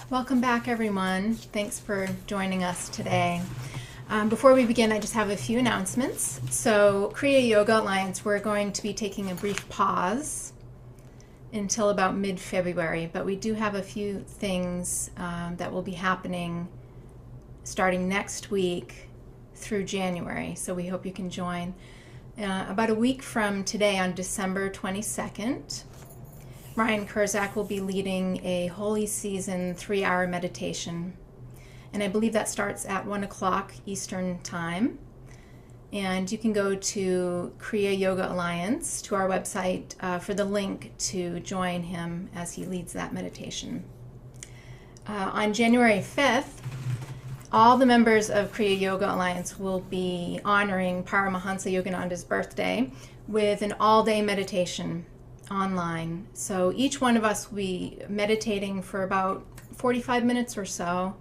Welcome back, everyone. Thanks for joining us today. Before we begin, I just have a few announcements. So, Kriya Yoga Alliance, we're going to be taking a brief pause until about mid-February, but we do have a few things that will be happening starting next week through January, so we hope you can join. About a week from today, on December 22nd, Ryan Kurzak will be leading a Holy Season 3-hour meditation. And I believe that starts at 1 o'clock Eastern Time. And you can go to Kriya Yoga Alliance, to our website, for the link to join him as he leads that meditation. On January 5th, all the members of Kriya Yoga Alliance will be honoring Paramahansa Yogananda's birthday with an all-day meditation online. So each one of us will be meditating for about 45 minutes or so.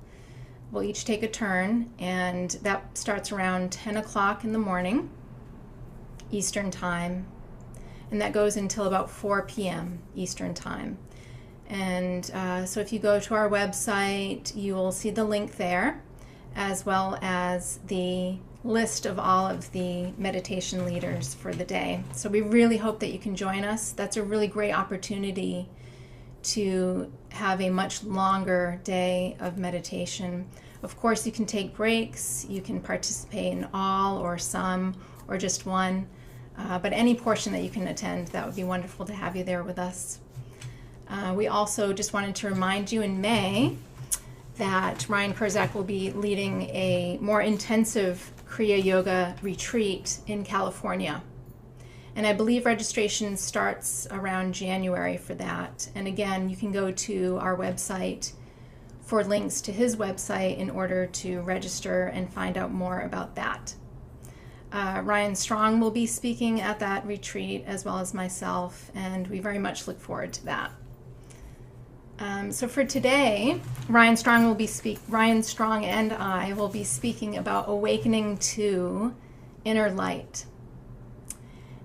We'll each take a turn, and that starts around 10 o'clock in the morning Eastern Time, and that goes until about 4 p.m. Eastern Time. And so if you go to our website, you will see the link there, as well as the list of all of the meditation leaders for the day. So we really hope that you can join us. That's a really great opportunity to have a much longer day of meditation. Of course, you can take breaks. You can participate in all or some or just one, but any portion that you can attend, that would be wonderful to have you there with us. We also just wanted to remind you in May that Ryan Kurzak will be leading a more intensive Kriya Yoga retreat in California. And I believe registration starts around January for that. And again, you can go to our website for links to his website in order to register and find out more about that. Ryan Strong will be speaking at that retreat, as well as myself, and we very much look forward to that. So for today, Ryan Strong and I will be speaking about awakening to inner light.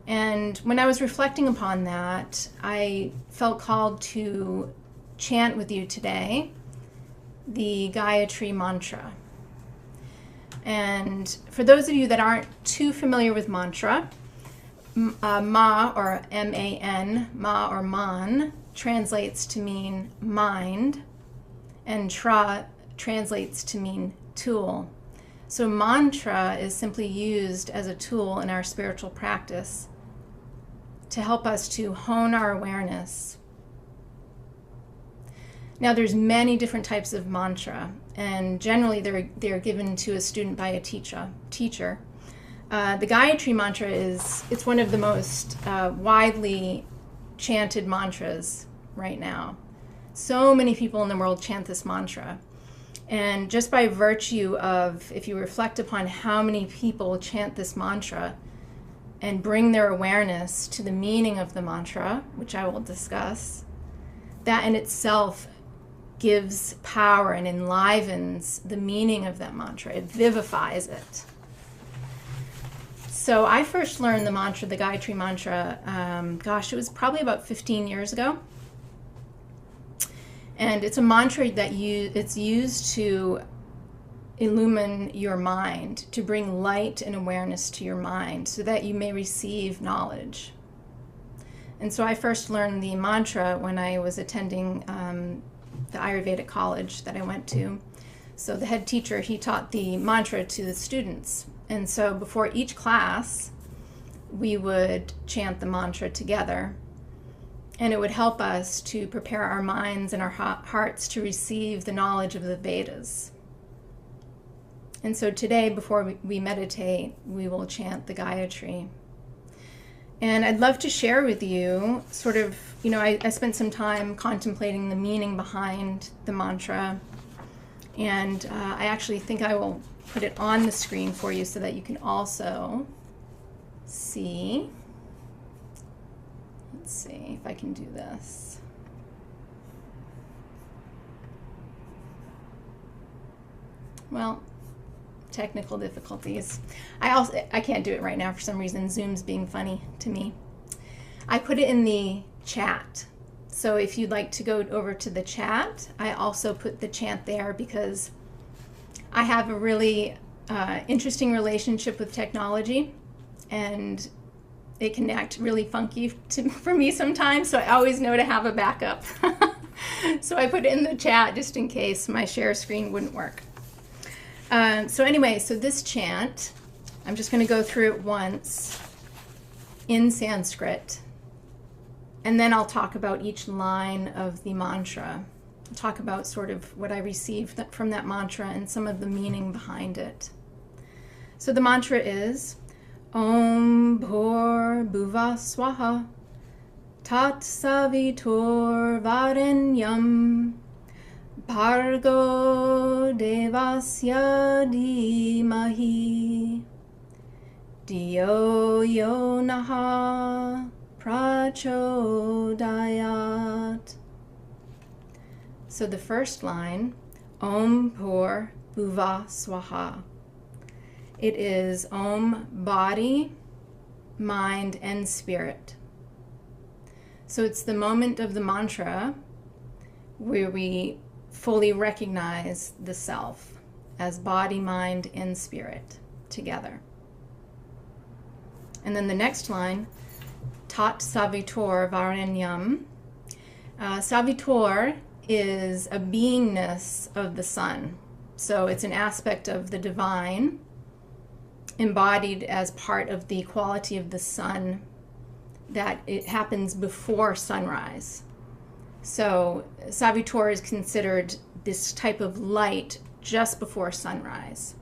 And when I was reflecting upon that, I felt called to chant with you today the Gayatri mantra. And for those of you that aren't too familiar with mantra, Ma, or M-A-N, Ma or Man, translates to mean mind, and Tra translates to mean tool. So mantra is simply used as a tool in our spiritual practice to help us to hone our awareness. Now, there's many different types of mantra, and generally they're given to a student by a teacher. The Gayatri mantra it's one of the most widely chanted mantras right now. So many people in the world chant this mantra. And just by virtue of, if you reflect upon how many people chant this mantra and bring their awareness to the meaning of the mantra, which I will discuss, that in itself gives power and enlivens the meaning of that mantra. It vivifies it. So I first learned the mantra, the Gayatri mantra, it was probably about 15 years ago. And it's a mantra that it's used to illumine your mind, to bring light and awareness to your mind so that you may receive knowledge. And so I first learned the mantra when I was attending the Ayurvedic college that I went to. So the head teacher, he taught the mantra to the students. And so before each class, we would chant the mantra together. And it would help us to prepare our minds and our hearts to receive the knowledge of the Vedas. And so today, before we meditate, we will chant the Gayatri. And I'd love to share with you I spent some time contemplating the meaning behind the mantra. And I actually think I will put it on the screen for you so that you can also see. Let's see if I can do this. Well, technical difficulties. I can't do it right now for some reason. Zoom's being funny to me. I put it in the chat. So if you'd like to go over to the chat, I also put the chant there because I have a really interesting relationship with technology, and it can act really funky for me sometimes, so I always know to have a backup. So I put it in the chat just in case my share screen wouldn't work. So anyway, so this chant, I'm just going to go through it once in Sanskrit, and then I'll talk about each line of the mantra. I'll talk about sort of what I received from that mantra and some of the meaning behind it. So the mantra is Om Bhur Bhuva Swaha Tat Savitur Varenyam Bhargo Devasya Dhimahi Diyo Yo Naha Prachodayat. So the first line, Om Bhur Bhuva Swaha. It is Om, body, mind, and spirit. So it's the moment of the mantra where we fully recognize the self as body, mind, and spirit together. And then the next line, Tat Savitur Varenyam. Savitur is a beingness of the sun. So it's an aspect of the divine embodied as part of the quality of the sun, that it happens before sunrise. So Savitur is considered this type of light just before sunrise.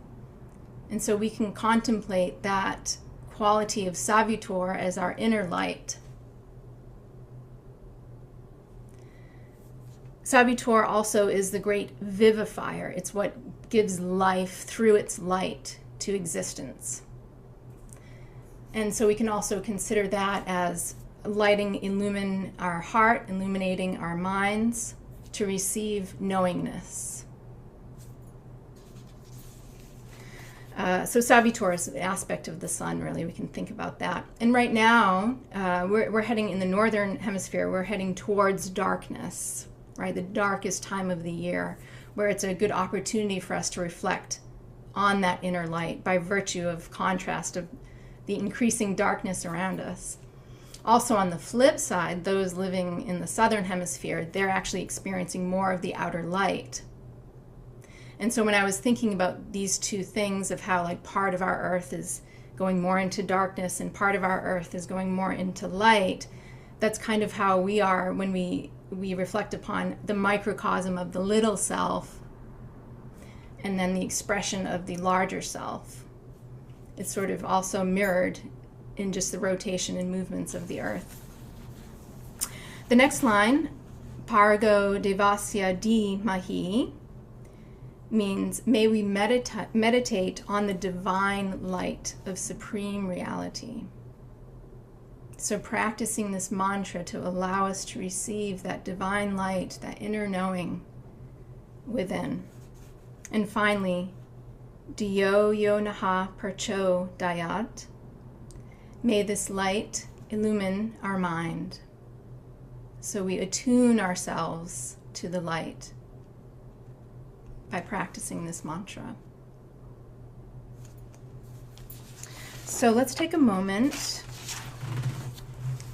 And so we can contemplate that quality of Savitur as our inner light. Savitur also is the great vivifier. It's what gives life through its light to existence. And so we can also consider that as illuminating our heart, illuminating our minds to receive knowingness. So Savitur is an aspect of the sun, really. We can think about that. And right now, we're heading in the northern hemisphere, we're heading towards darkness, right? The darkest time of the year, where it's a good opportunity for us to reflect on that inner light by virtue of contrast of the increasing darkness around us. Also on the flip side, those living in the southern hemisphere, they're actually experiencing more of the outer light. And so when I was thinking about these two things of how like part of our earth is going more into darkness and part of our earth is going more into light, that's kind of how we are when we reflect upon the microcosm of the little self and then the expression of the larger self. It's sort of also mirrored in just the rotation and movements of the earth. The next line, Bhargo Devasya Dhimahi, means may we meditate on the divine light of supreme reality. So practicing this mantra to allow us to receive that divine light, that inner knowing within. And finally, Diyo Yo Naha Prachodayat. May this light illumine our mind. So we attune ourselves to the light by practicing this mantra. So let's take a moment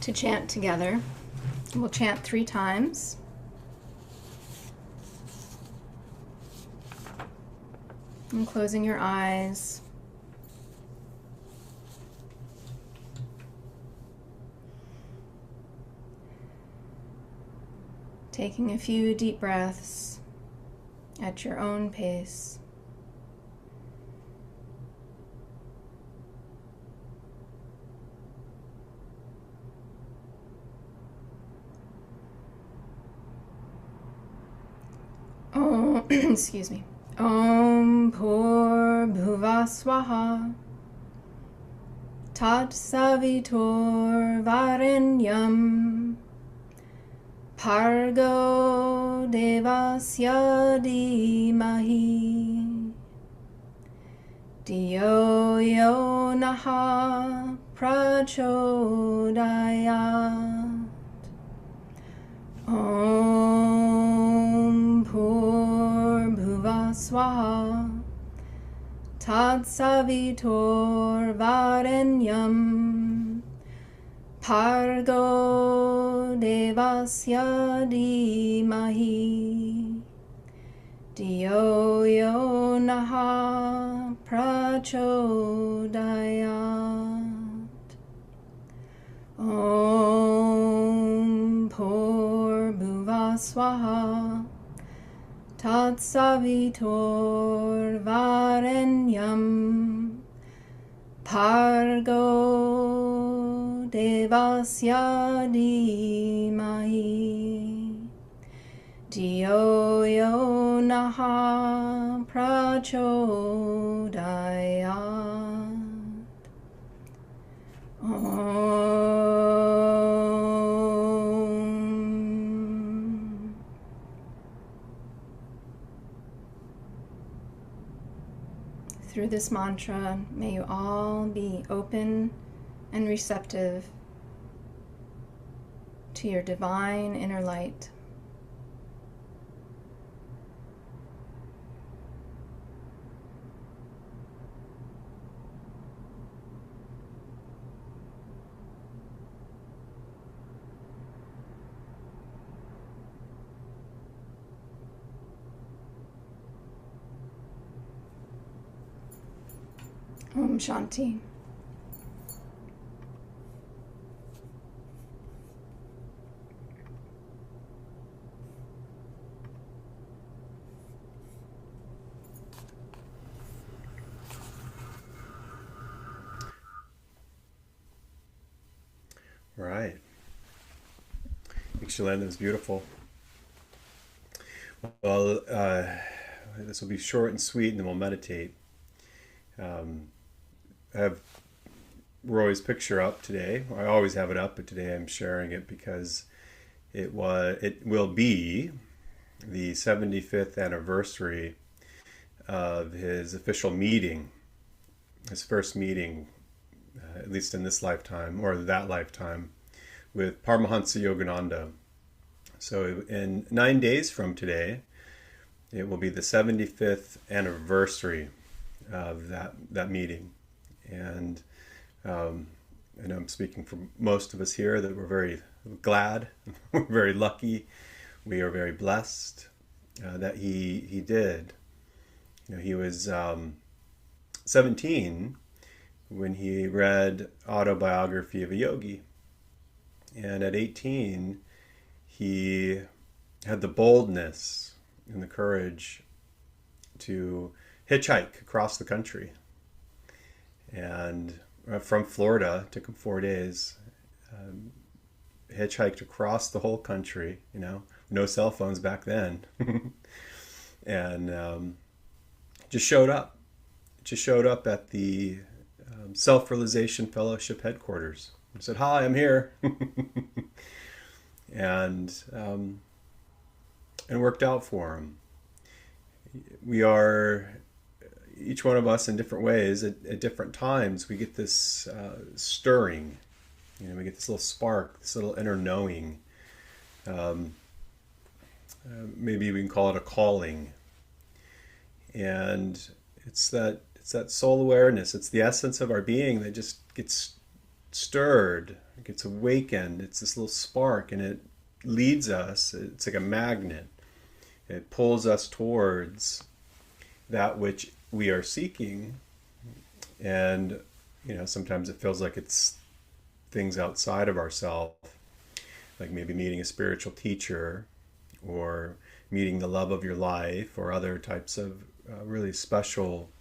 to chant together. We'll chant 3 times. And closing your eyes. Taking a few deep breaths at your own pace. Oh, excuse me. Om Bhur Bhuva Swaha Tat Savitur Varenyam Bhargo Devasya Dhimahi Diyo Yo Naha Prachodayat. Om Bhurrbhuva Swaha Tatsavitur Varenyam Bhargo Devasya Dhimahi Dio Yo Naha Prachodayat. Om Bhurrbhuva Swaha Tatsavitur Varenyam Bhargo Devasya Dhimahi Dio Yo Naha Prachodayat. Om. Through this mantra, may you all be open and receptive to your divine inner light. Om Shanti. Right. Thanks, Chelynn. That was beautiful. Well, this will be short and sweet, and then we'll meditate. I have Roy's picture up today. I always have it up, but today I'm sharing it because it will be the 75th anniversary of his official meeting, his first meeting, at least in this lifetime or that lifetime, with Paramahansa Yogananda. So in 9 days from today, it will be the 75th anniversary of that meeting. And I know I'm speaking for most of us here that we're very glad, we're very lucky, we are very blessed that he did. You know, he was 17 when he read Autobiography of a Yogi. And at 18, he had the boldness and the courage to hitchhike across the country. And from Florida, it took him 4 days, hitchhiked across the whole country, no cell phones back then. And just showed up at the Self-Realization Fellowship headquarters. I said, "Hi, I'm here." And worked out for him. We are, each one of us in different ways, at different times, we get this stirring. We get this little spark, this little inner knowing. Maybe we can call it a calling. And it's that soul awareness. It's the essence of our being that just gets stirred, gets awakened. It's this little spark, and it leads us. It's like a magnet. It pulls us towards that which we are seeking. And sometimes it feels like it's things outside of ourselves, like maybe meeting a spiritual teacher or meeting the love of your life, or other types of really special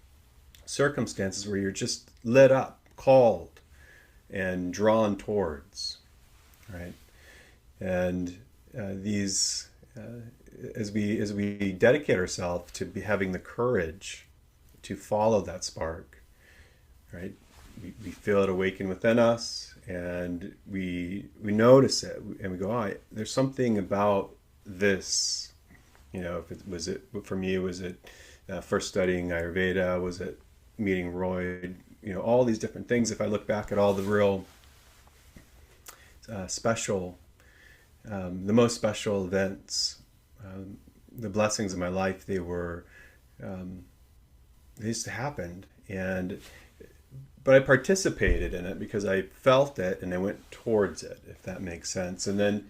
circumstances where you're just lit up, called, and drawn towards, right? And these, as we dedicate ourselves to be having the courage to follow that spark, right? We feel it awaken within us, and we notice it, and we go, "Oh, there's something about this." For me, was it first studying Ayurveda? Was it meeting Roy? All these different things. If I look back at all the real special the most special events, the blessings of my life, they just happened. But I participated in it because I felt it and I went towards it, if that makes sense. And then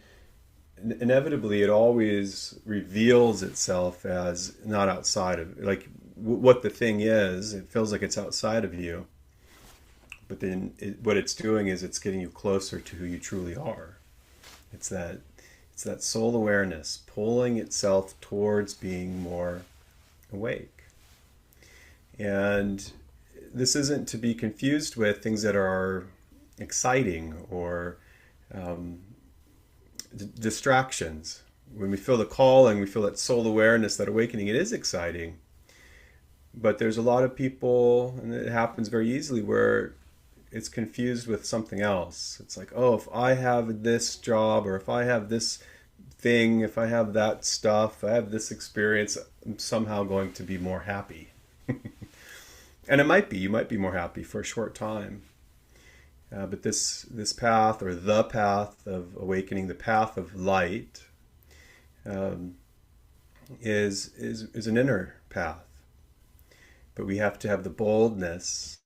inevitably it always reveals itself as not outside of, like, what the thing is. It feels like it's outside of you, but then what it's doing is it's getting you closer to who you truly are. It's that it's that soul awareness pulling itself towards being more awake. And this isn't to be confused with things that are exciting or distractions. When we feel the calling, we feel that soul awareness, that awakening, it is exciting. But there's a lot of people, and it happens very easily, where it's confused with something else. It's like, oh, if I have this job, or if I have this thing, if I have that stuff, I have this experience, I'm somehow going to be more happy. And you might be more happy for a short time. But this path, or the path of awakening, the path of light, is an inner path. But we have to have the boldness,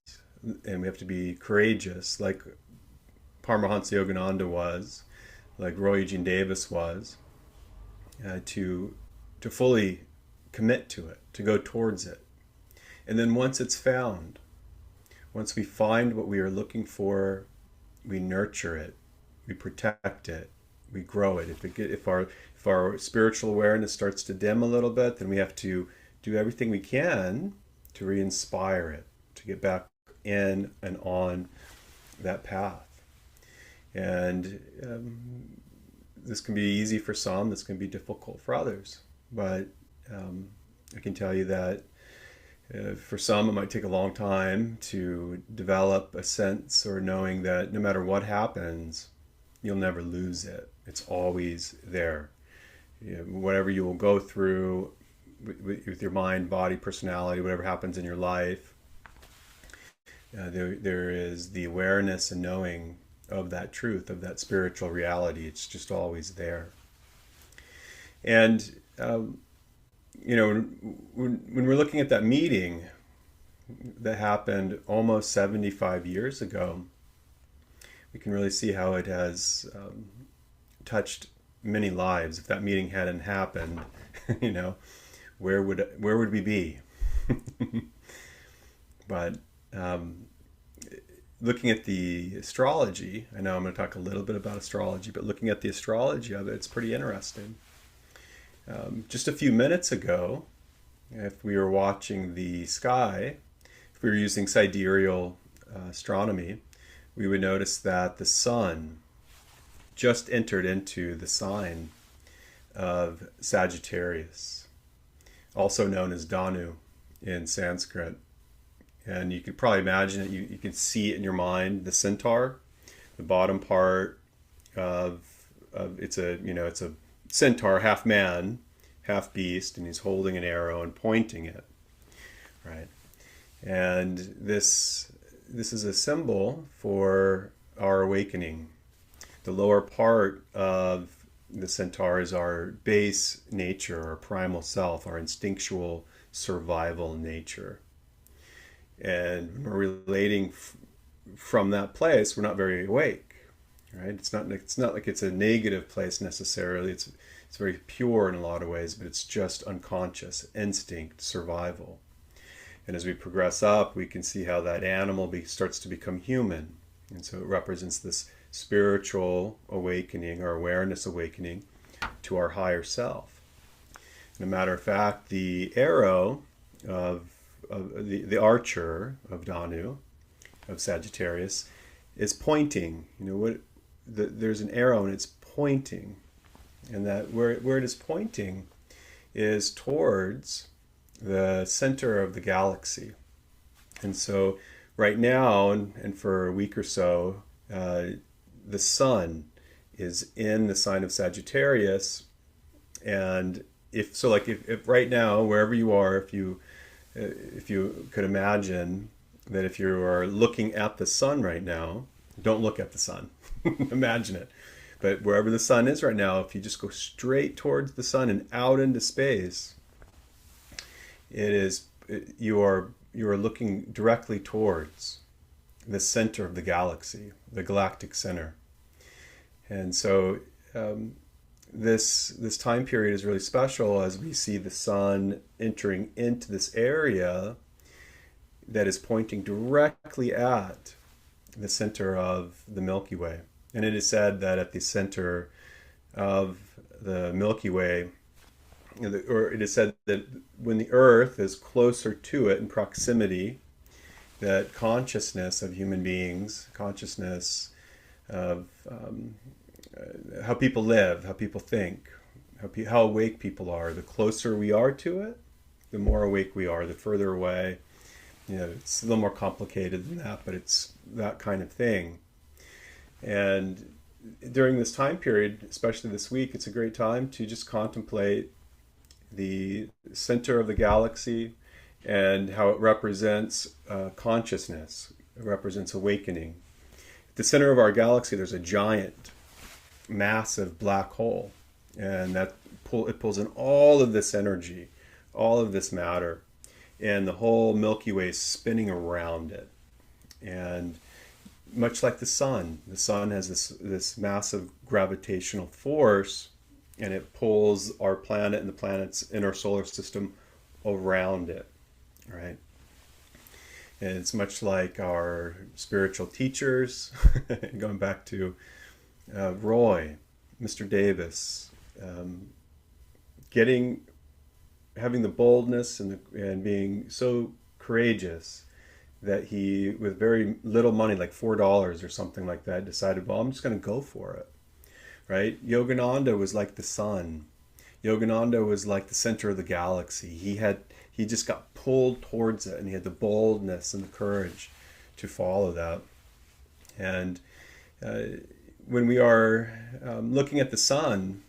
and we have to be courageous, like Paramahansa Yogananda was, like Roy Eugene Davis was, to fully commit to it, to go towards it. And then once it's found, once we find what we are looking for, we nurture it, we protect it, we grow it. If our spiritual awareness starts to dim a little bit, then we have to do everything we can to re-inspire it, to get back in and on that path. And this can be easy for some, this can be difficult for others. But I can tell you that for some, it might take a long time to develop a sense or knowing that no matter what happens, you'll never lose it. It's always there. Whatever you will go through with your mind, body, personality, whatever happens in your life, there is the awareness and knowing of that truth, of that spiritual reality. It's just always there. And when we're looking at that meeting that happened almost 75 years ago, we can really see how it has touched many lives. If that meeting hadn't happened, where would we be? But looking at the astrology, I know I'm going to talk a little bit about astrology, but looking at the astrology of it, it's pretty interesting. Just a few minutes ago, if we were watching the sky, if we were using sidereal astronomy, we would notice that the sun just entered into the sign of Sagittarius, also known as Danu in Sanskrit. And you could probably imagine it, you can see it in your mind, the centaur, the bottom part of it's a centaur, half man, half beast, and he's holding an arrow and pointing it, right? And this is a symbol for our awakening. The lower part of the centaur is our base nature, our primal self, our instinctual survival nature. And when we're relating from that place, we're not very awake, right? It's not like it's a negative place necessarily. It's very pure in a lot of ways, but it's just unconscious, instinct, survival. And as we progress up, we can see how that animal starts to become human. And so it represents this spiritual awakening, or awareness awakening to our higher self. And a matter of fact, the arrow of the archer of Danu, of Sagittarius, is pointing. There's an arrow and it's pointing. And that where it is pointing is towards the center of the galaxy. And so right now, and for a week or so, the sun is in the sign of Sagittarius. And if right now, wherever you are, if you could imagine that if you are looking at the sun right now, don't look at the sun, imagine it. But wherever the sun is right now, if you just go straight towards the sun and out into space, you are looking directly towards the center of the galaxy, the galactic center. And so this time period is really special as we see the sun entering into this area that is pointing directly at the center of the Milky Way. And it is said that at the center of the Milky Way, or it is said that when the Earth is closer to it in proximity, that consciousness of human beings, consciousness of how people live, how people think, how awake people are, the closer we are to it, the more awake we are. The further away, it's a little more complicated than that, but it's that kind of thing. And during this time period, especially this week, it's a great time to just contemplate the center of the galaxy and how it represents consciousness. It represents awakening. At the center of our galaxy, there's a giant, massive black hole, and it pulls in all of this energy, all of this matter, and the whole Milky Way is spinning around it. And much like the sun has this massive gravitational force, and it pulls our planet and the planets in our solar system around it, right? And it's much like our spiritual teachers, going back to Roy, Mr. Davis, having the boldness and being so courageous that he, with very little money, like $4 or something like that, decided, well, I'm just going to go for it, right? Yogananda was like the sun. Yogananda was like the center of the galaxy. He just got pulled towards it, and he had the boldness and the courage to follow that. And when we are looking at the sun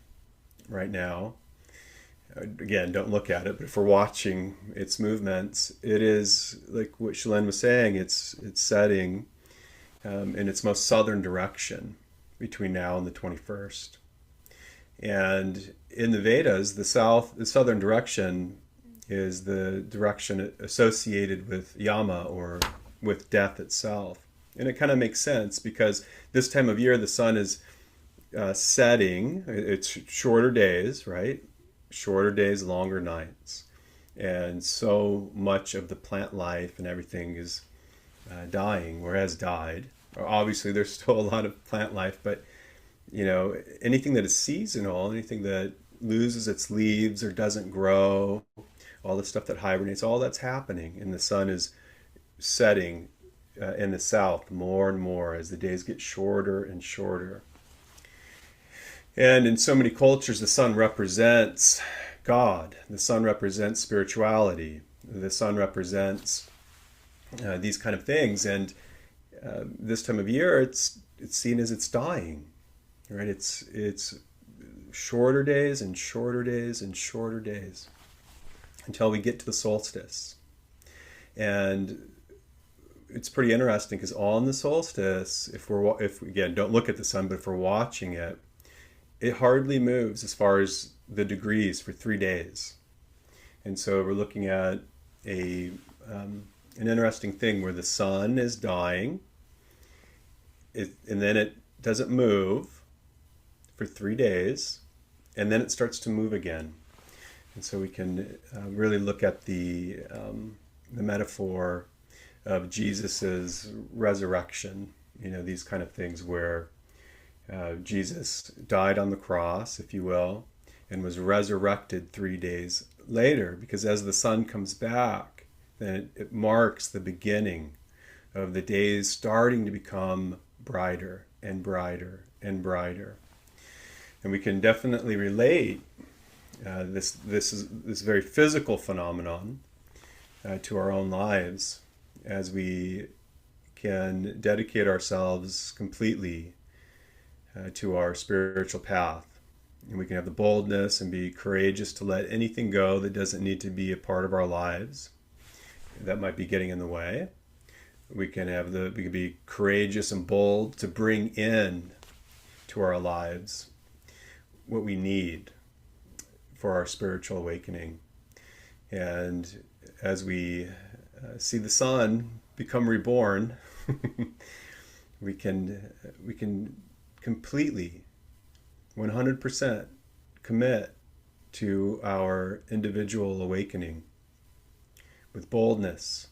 right now, again, don't look at it, but if we're watching its movements, it is like what Chelynn was saying, it's setting in its most southern direction between now and the 21st. And in the Vedas, the southern direction is the direction associated with Yama, or with death itself. And it kind of makes sense because this time of year the sun is setting. It's shorter days, right? Shorter days, longer nights. And so much of the plant life and everything is dying, or has died. Obviously there's still a lot of plant life, but anything that is seasonal, anything that loses its leaves or doesn't grow, all the stuff that hibernates, all that's happening. And the sun is setting in the south more and more as the days get shorter and shorter. And in so many cultures, the sun represents God. The sun represents spirituality. The sun represents these kind of things. And this time of year, it's seen as it's dying, right? It's shorter days and shorter days and shorter days until we get to the solstice. And it's pretty interesting because on the solstice, if again, don't look at the sun, but if we're watching it, it hardly moves as far as the degrees for 3 days. And so we're looking at an interesting thing where the sun is dying, and then it doesn't move for 3 days, and then it starts to move again. And so we can really look at the metaphor of Jesus's resurrection, these kind of things where Jesus died on the cross, if you will, and was resurrected 3 days later, because as the sun comes back, then it marks the beginning of the days starting to become brighter and brighter and brighter. And we can definitely relate this very physical phenomenon to our own lives, as we can dedicate ourselves completely to our spiritual path. And we can have the boldness and be courageous to let anything go that doesn't need to be a part of our lives, that might be getting in the way. We can be courageous and bold to bring in to our lives what we need for our spiritual awakening. And as we see the sun become reborn, we can completely 100% commit to our individual awakening with boldness,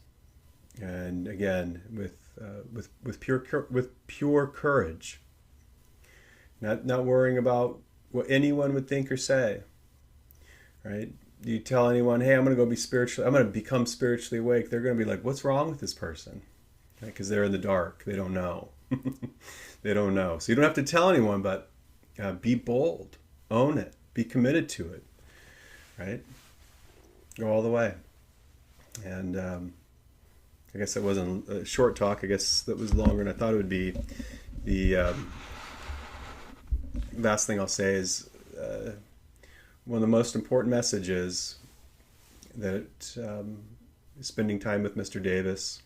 and again with pure courage, not worrying about what anyone would think or say. Right? You tell anyone, "Hey, I'm going to become spiritually awake," they're going to be like, "What's wrong with this person?" Because they're in the dark. They don't know. They don't know. So you don't have to tell anyone, but be bold, own it, be committed to it. Right? Go all the way. And I guess that wasn't a short talk. I guess that was longer than I thought it would be. The last thing I'll say is one of the most important messages that spending time with Mr. Davis,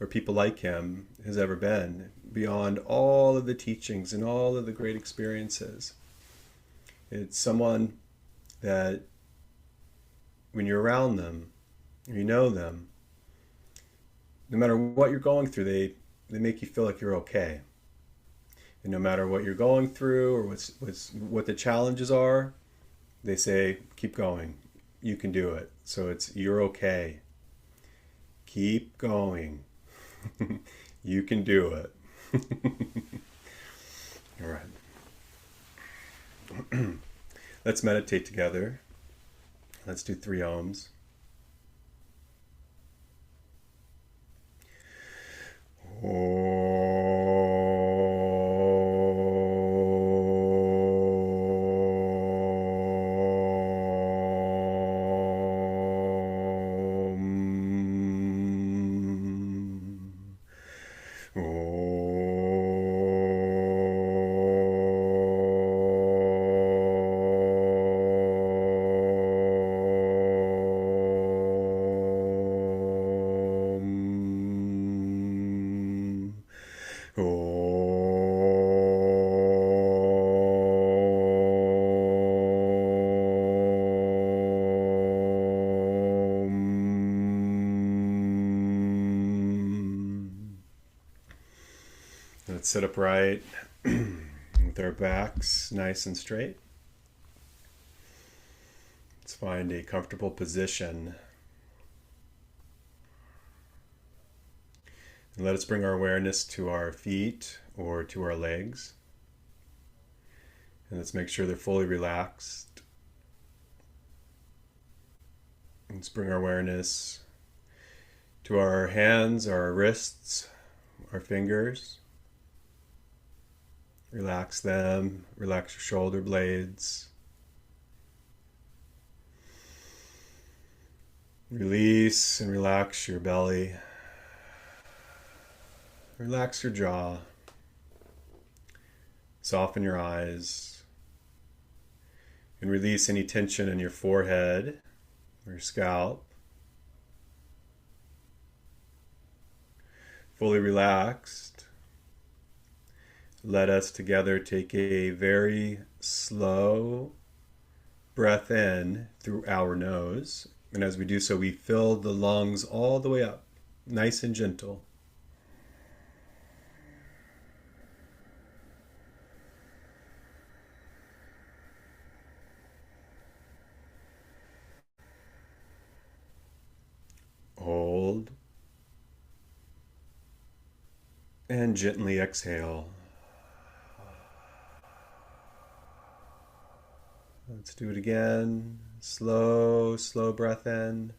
or people like him, has ever been, beyond all of the teachings and all of the great experiences. It's someone that when you're around them, you know them, no matter what you're going through, they make you feel like you're okay. And no matter what you're going through or what the challenges are, they say, keep going. You can do it. So it's, you're okay. Keep going. You can do it. All right. Let's meditate together. Let's do 3 ohms. Let's sit upright with our backs nice and straight. Let's find a comfortable position. And let us bring our awareness to our feet or to our legs. And let's make sure they're fully relaxed. Let's bring our awareness to our hands, our wrists, our fingers. Relax them, relax your shoulder blades. Release and relax your belly. Relax your jaw. Soften your eyes. And release any tension in your forehead or your scalp. Fully relaxed. Let us together take a very slow breath in through our nose. And as we do so, we fill the lungs all the way up, nice and gentle. Hold. And gently exhale. Let's do it again. Slow, slow breath in.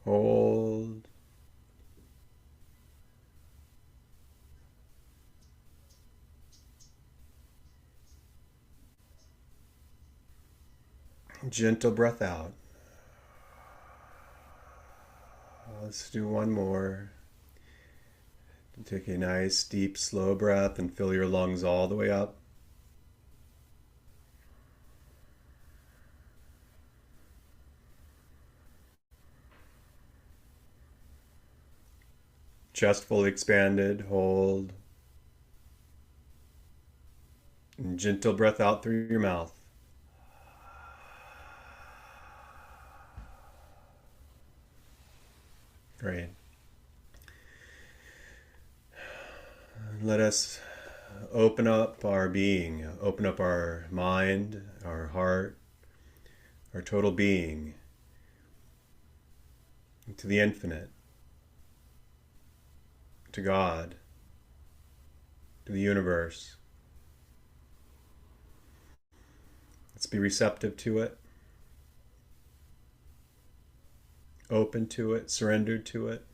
Hold. Gentle breath out. Let's do one more. Take a nice, deep, slow breath and fill your lungs all the way up. Chest fully expanded, hold. And gentle breath out through your mouth. Great. Let us open up our being, open up our mind, our heart, our total being to the infinite, to God, to the universe. Let's be receptive to it, open to it, surrendered to it.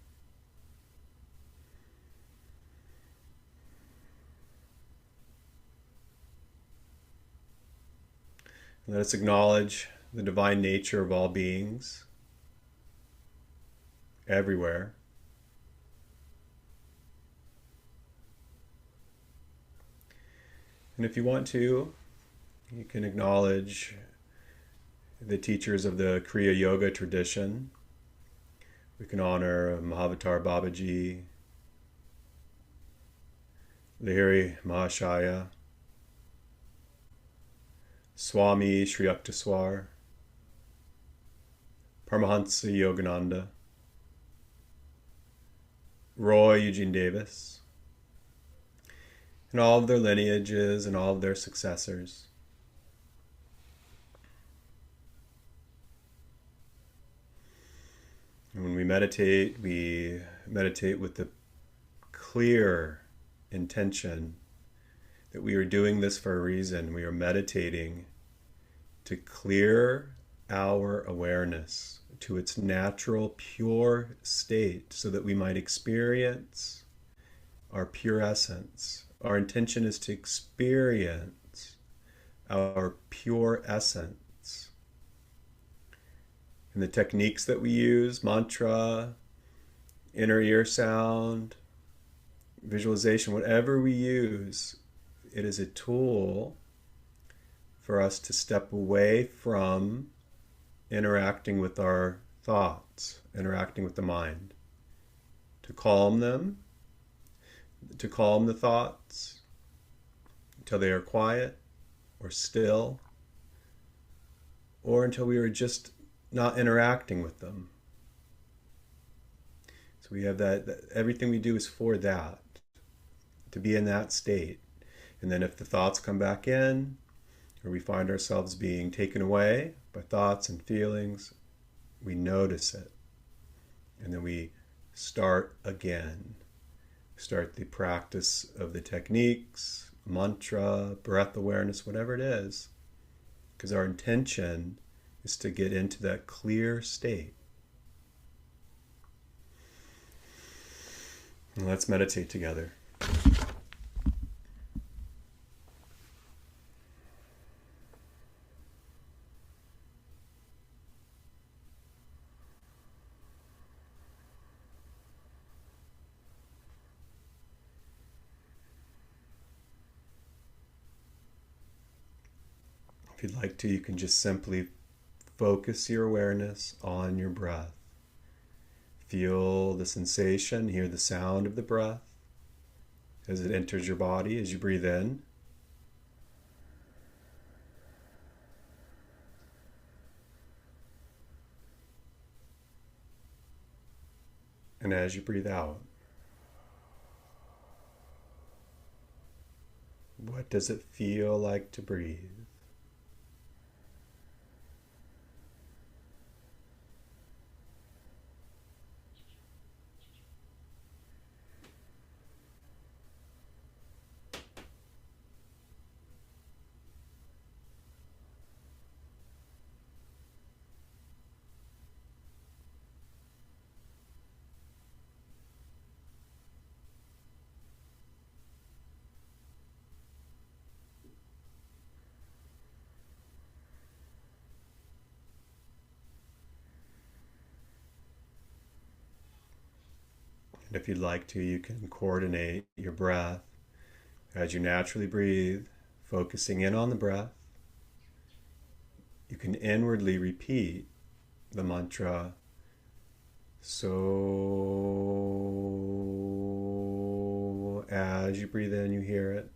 Let us acknowledge the divine nature of all beings, everywhere. And if you want to, you can acknowledge the teachers of the Kriya Yoga tradition. We can honor Mahavatar Babaji, Lahiri Mahashaya, Swami Sri Yukteswar, Paramahansa Yogananda, Roy Eugene Davis, and all of their lineages and all of their successors. And when we meditate with the clear intention that we are doing this for a reason. We are meditating to clear our awareness to its natural, pure state so that we might experience our pure essence. Our intention is to experience our pure essence. And the techniques that we use, mantra, inner ear sound, visualization, whatever we use, it is a tool for us to step away from interacting with our thoughts, interacting with the mind, to calm them, to calm the thoughts until they are quiet or still, or until we are just not interacting with them. So we have that everything we do is for that, to be in that state. And then if the thoughts come back in, or we find ourselves being taken away by thoughts and feelings, we notice it. And then we start again. Start the practice of the techniques, mantra, breath awareness, whatever it is. Because our intention is to get into that clear state. And let's meditate together. If you'd like to, you can just simply focus your awareness on your breath. Feel the sensation, hear the sound of the breath as it enters your body as you breathe in. And as you breathe out, what does it feel like to breathe? And if you'd like to, you can coordinate your breath as you naturally breathe, focusing in on the breath. You can inwardly repeat the mantra, So as you breathe in, you hear it.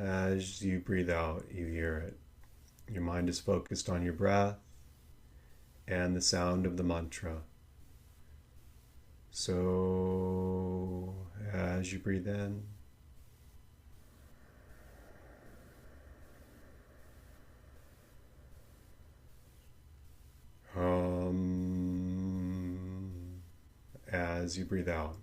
As you breathe out, you hear it. Your mind is focused on your breath and the sound of the mantra. So as you breathe in, as you breathe out.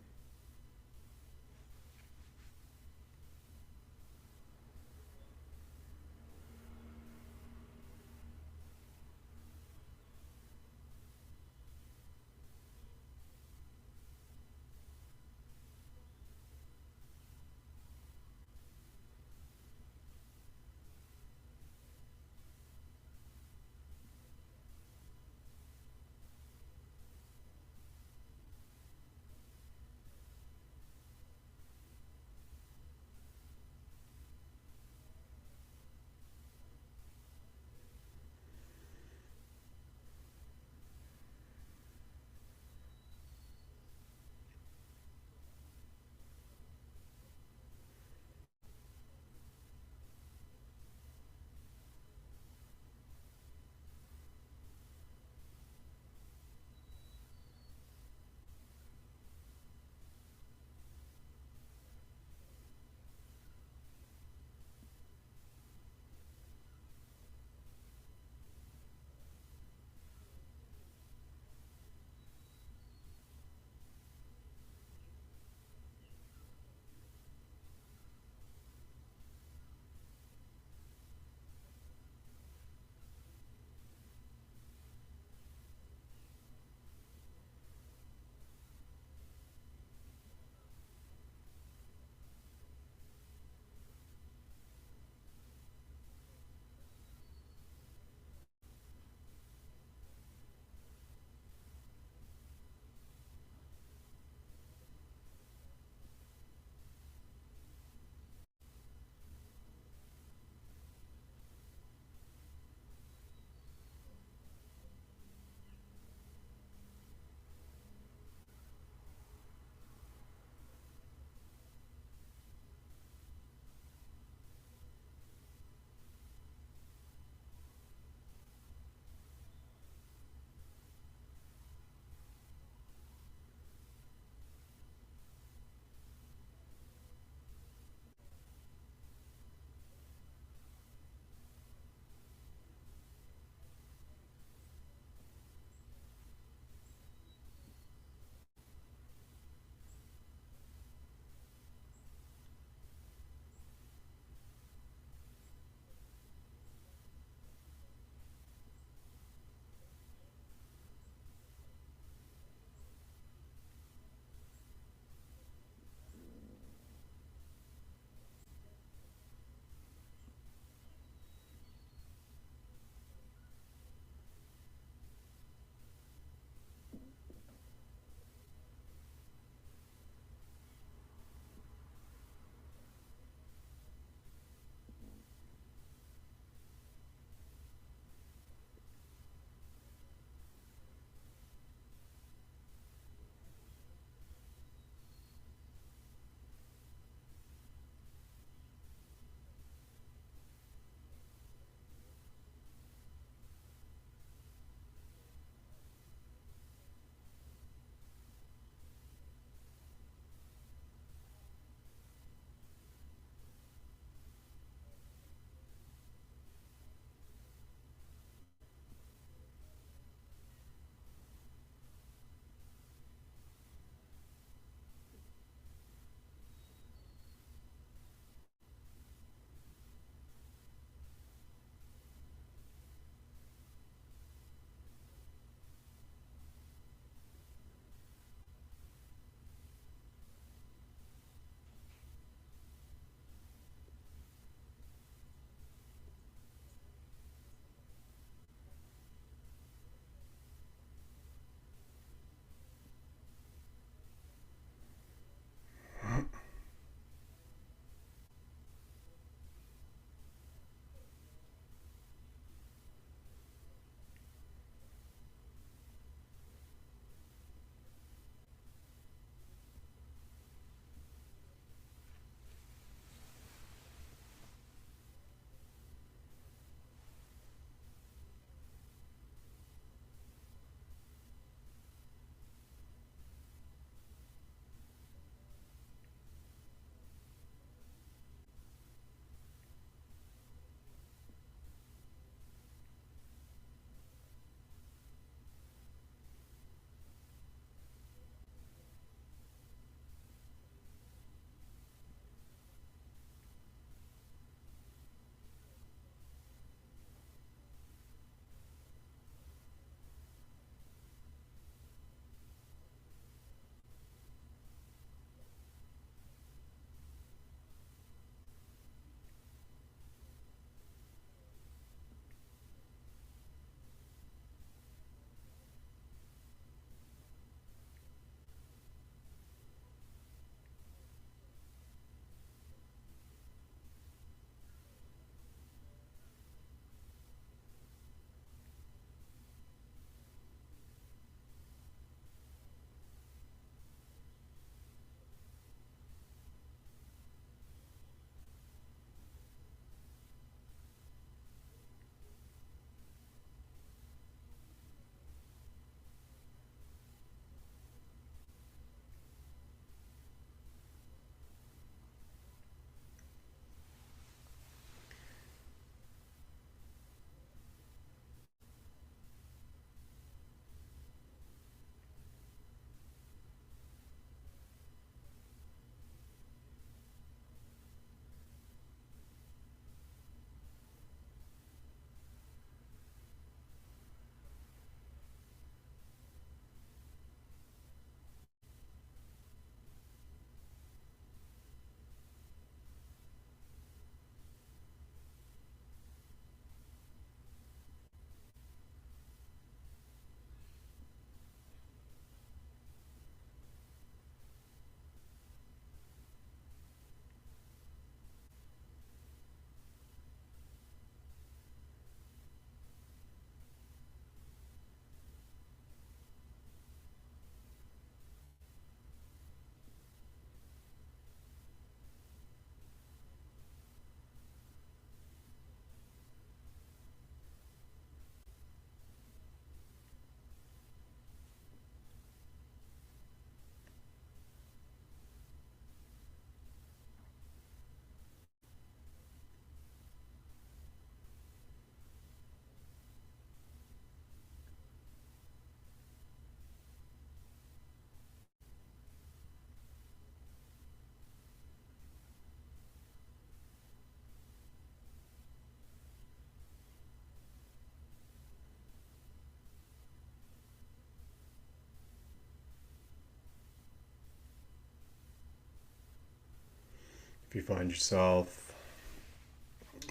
you find yourself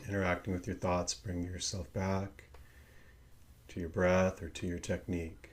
interacting with your thoughts, bring yourself back to your breath or to your technique.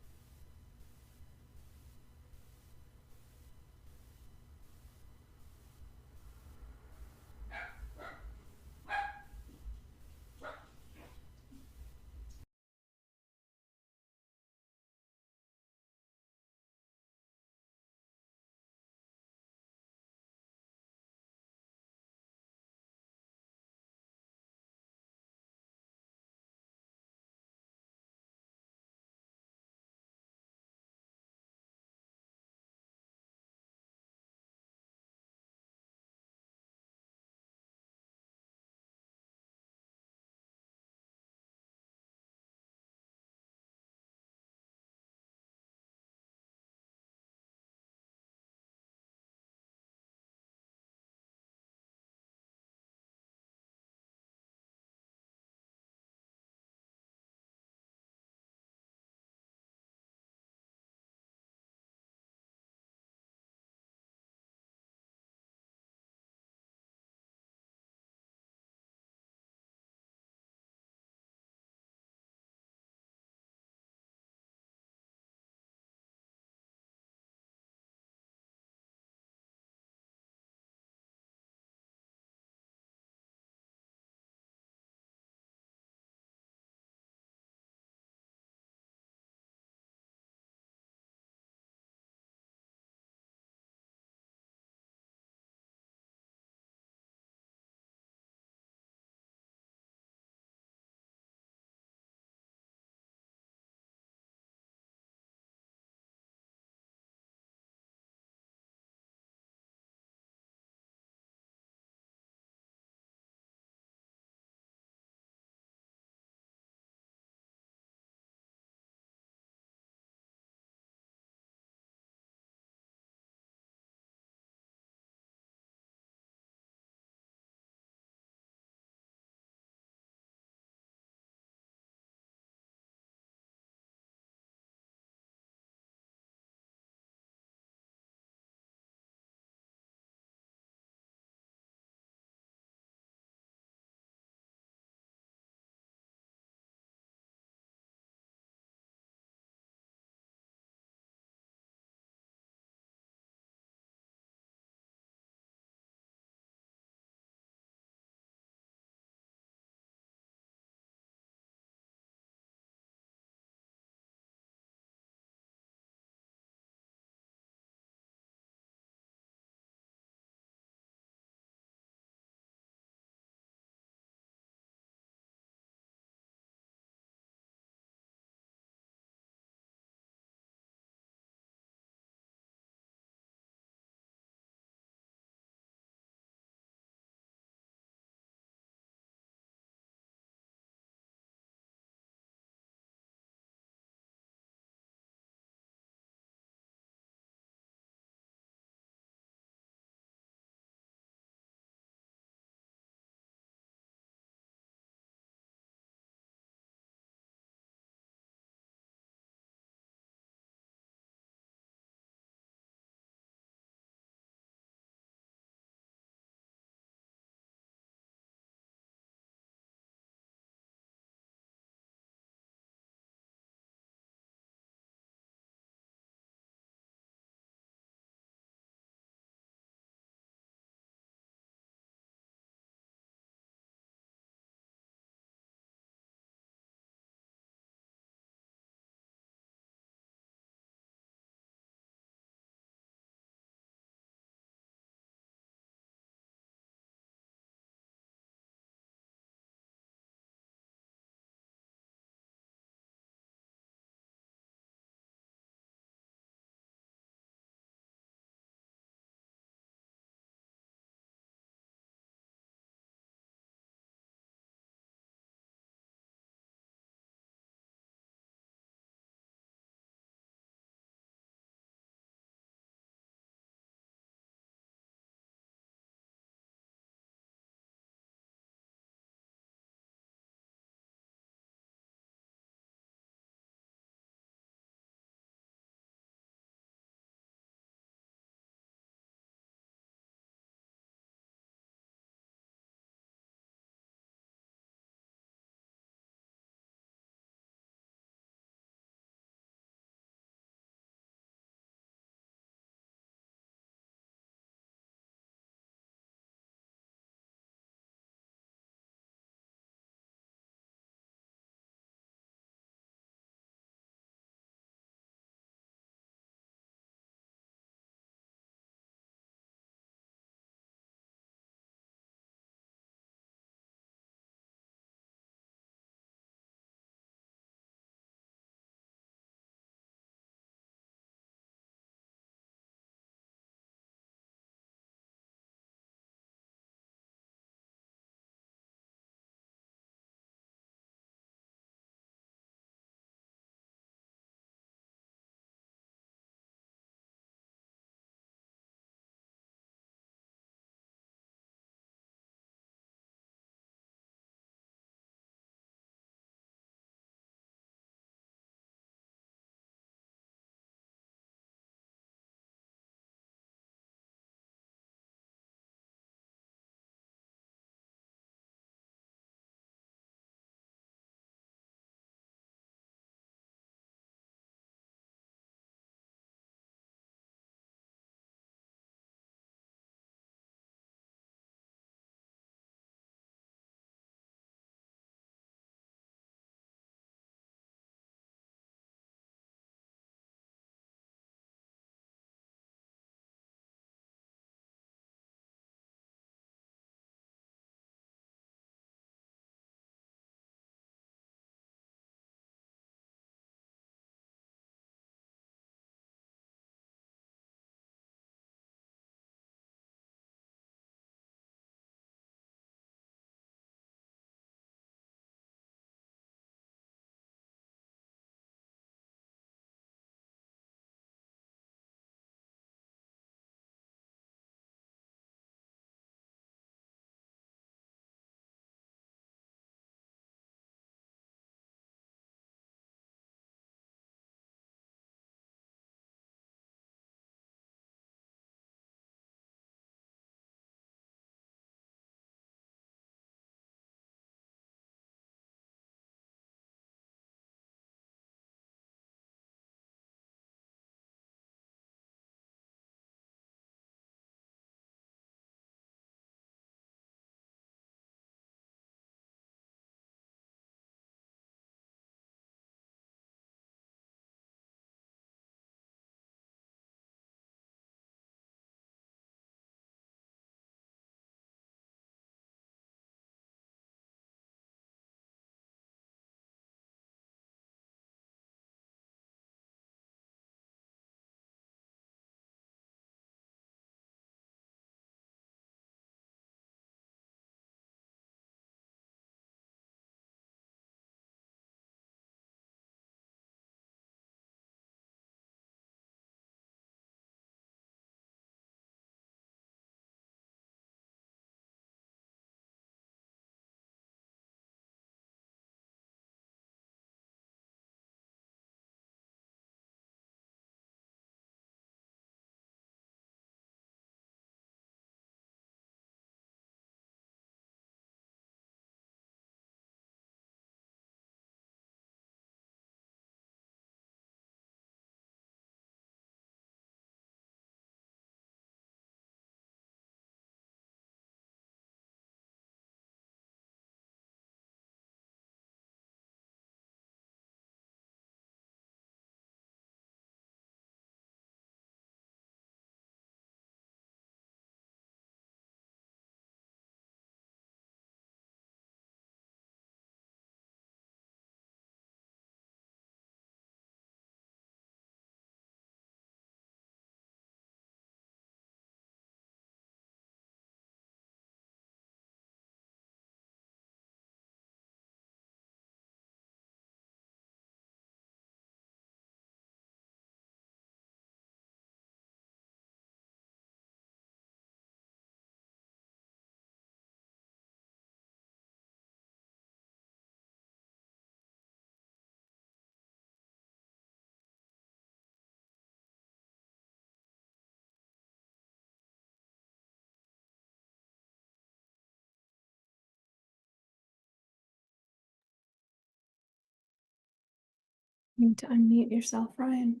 You need to unmute yourself, Ryan.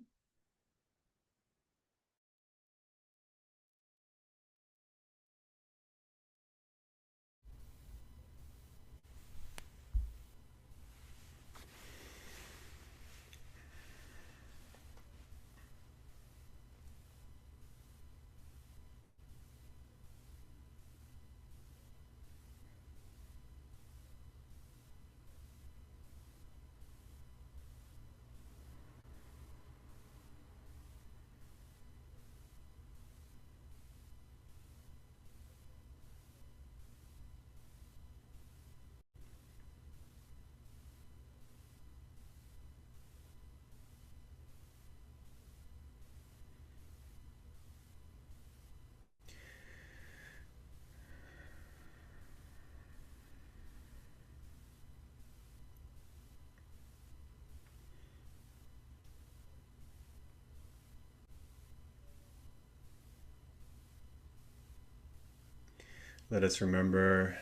Let us remember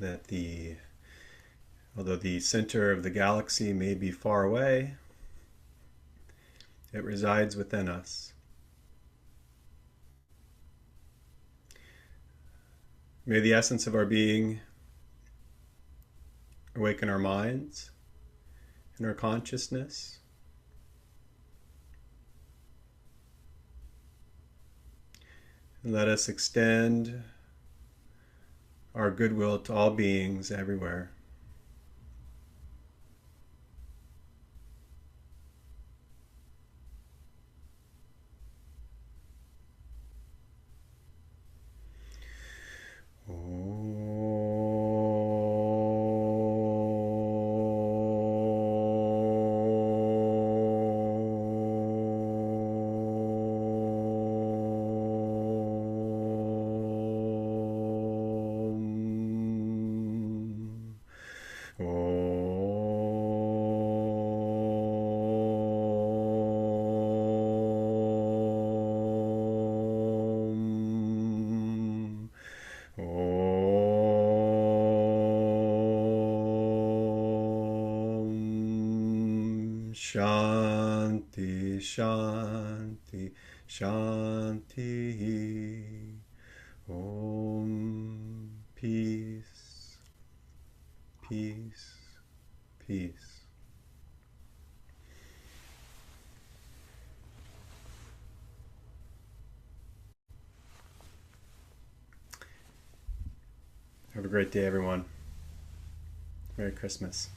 that although the center of the galaxy may be far away, it resides within us. May the essence of our being awaken our minds and our consciousness. And let us extend our goodwill to all beings everywhere. Shanti, Shanti, Shanti. Om. Peace, peace, peace. Have a great day, everyone. Merry Christmas.